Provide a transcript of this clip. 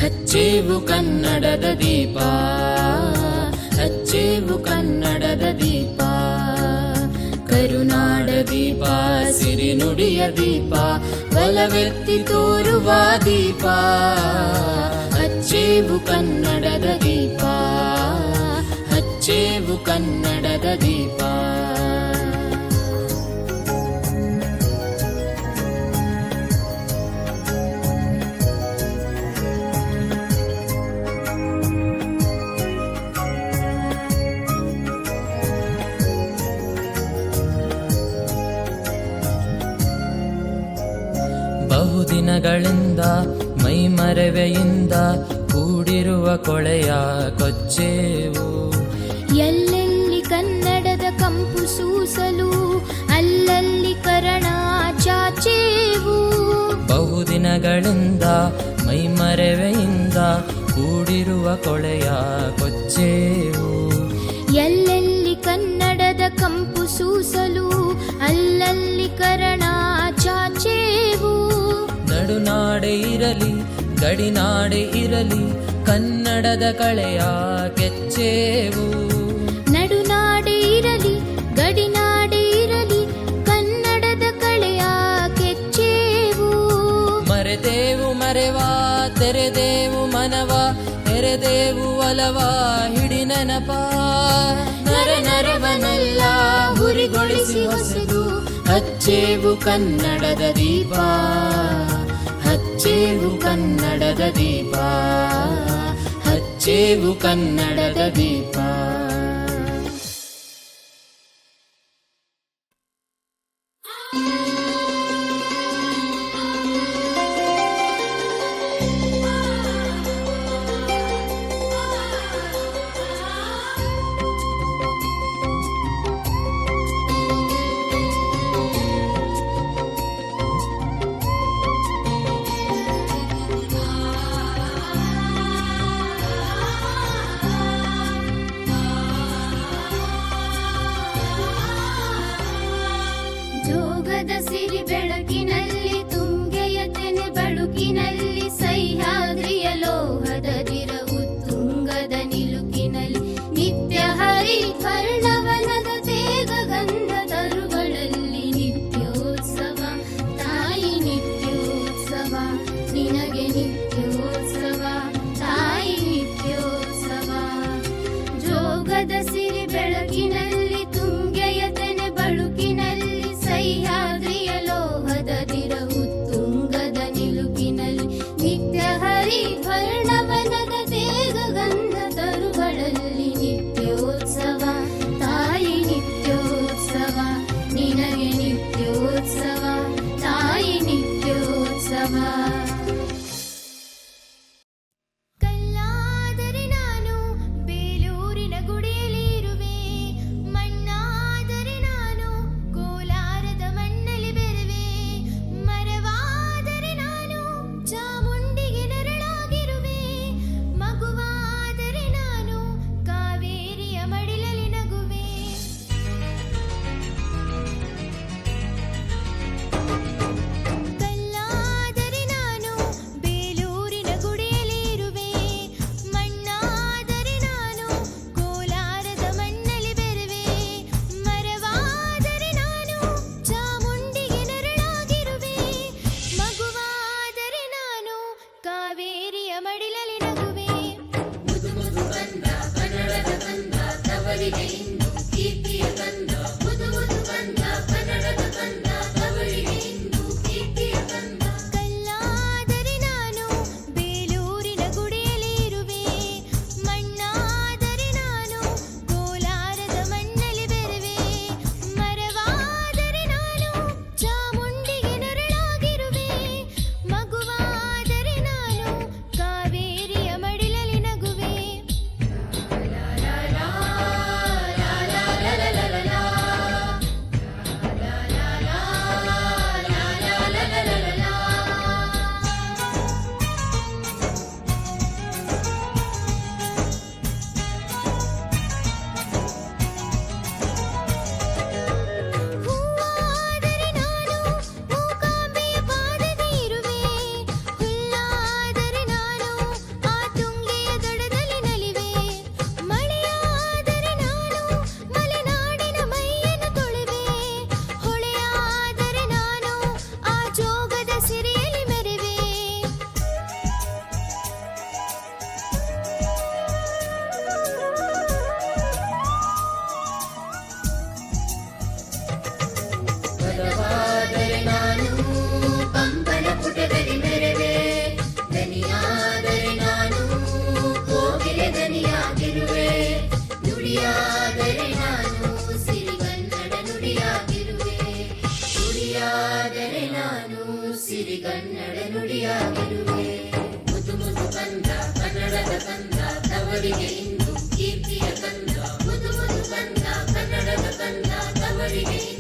ಹಚ್ಚೇವು ಕನ್ನಡದ ದೀಪ, ಹಚ್ಚೇವು ಕನ್ನಡದ ದೀಪ. ಕರುನಾಡ ದೀಪ, ಸಿರಿನುಡಿಯ ದೀಪ, ಬಲವೆತ್ತಿ ತೋರುವ ದೀಪ. ಹಚ್ಚೇವು ಕನ್ನಡದ ದೀಪ, ಹಚ್ಚೇವು ಕನ್ನಡದ ದೀಪ. ಬಹುದಿನಗಳಿಂದ ಮೈಮರೆವೆಯಿಂದ ಕೂಡಿರುವ ಕೊಳೆಯ ಕೊಚ್ಚೇವು. ಎಲ್ಲೆಲ್ಲಿ ಕನ್ನಡದ ಕಂಪು ಸೂಸಲು ಅಲ್ಲಲ್ಲಿ ಕರಣ ಚಾಚೇವು. ಬಹುದಿನಗಳಿಂದ ಮೈಮರೆವೆಯಿಂದ ಕೂಡಿರುವ ಕೊಳೆಯ ಕೊಚ್ಚೇವು. ಎಲ್ಲೆಲ್ಲಿ ಕನ್ನಡದ ಕಂಪು ಸೂಸಲು ಅಲ್ಲಲ್ಲಿ ಕರಣ ಚಾಚೇವು. ನಡುನಾಡೆ ಇರಲಿ ಗಡಿನಾಡೆ ಇರಲಿ ಕನ್ನಡದ ಕಳೆಯ ಕೆಚ್ಚೇವು. ನಡುನಾಡೆ ಇರಲಿ ಗಡಿನಾಡೆ ಇರಲಿ ಕನ್ನಡದ ಕಳೆಯ ಕೆಚ್ಚೇವು. ಮರೆದೇವು ಮರೆವ ತೆರೆದೇವು ಮನವ, ತೆರೆದೇವು ಒಲವ ಹಿಡಿ ನೆನಪ. ನರ ನರವನೆಲ್ಲ ಹುರಿಗೊಳಿಸಿ ಹೊಸದು ಹಚ್ಚೇವು ಕನ್ನಡದ ದೀಪ, ಹಚ್ಚೇವು ಕನ್ನಡದ ದೀಪ, ಹಚ್ಚೇವು ಕನ್ನಡದ ದೀಪ. ಜೋಗದ ಸಿರಿ ಬೆಳಕಿನಲ್ಲಿ ತುಂಗೆಯ ತೆನೆ ಬಳುಕಿನಲ್ಲಿ ಸಹ್ಯಾದ್ರಿಯ ಲೋಹದ ದಿರವು ತುಂಗದ ನಿಲುಕಿನಲ್ಲಿ ನಿತ್ಯ ಹರಿಕರ್ಣವನದ ತೇಗ ಗಂಧ ತರುಗಳಲ್ಲಿ ನಿತ್ಯೋತ್ಸವ ತಾಯಿ ನಿತ್ಯೋತ್ಸವ ನಿನಗೆ ನಿತ್ಯೋತ್ಸವ ತಾಯಿ ನಿತ್ಯೋತ್ಸವ. ಜೋಗದ ಸಿರಿ ಬೆಳಕಿನಲ್ಲಿ ತುಂಗೆಯ ತೆನೆ ಬಳುಕಿನಲ್ಲಿ ಸಹ್ಯಾದ್ರಿಯ ಲೋಹದ ದಿರವು ತುಂಗದ ನಿಲುಕಿನಲ್ಲಿ ನಿತ್ಯ ಹರಿ ಕನ್ನಡ ನುಡಿಯಾಗಿರುವೆ. ಮುದು ಮುದು ಕಂದ ಕನ್ನಡದ ಕಂದ ತವರಿಗೆ ಇಂದು ಕೀರ್ತಿಯ ಕಂದ. ಮುದು ಮುದು ಕಂದ ಕನ್ನಡದ ಕಂದ ತವರಿಗೆ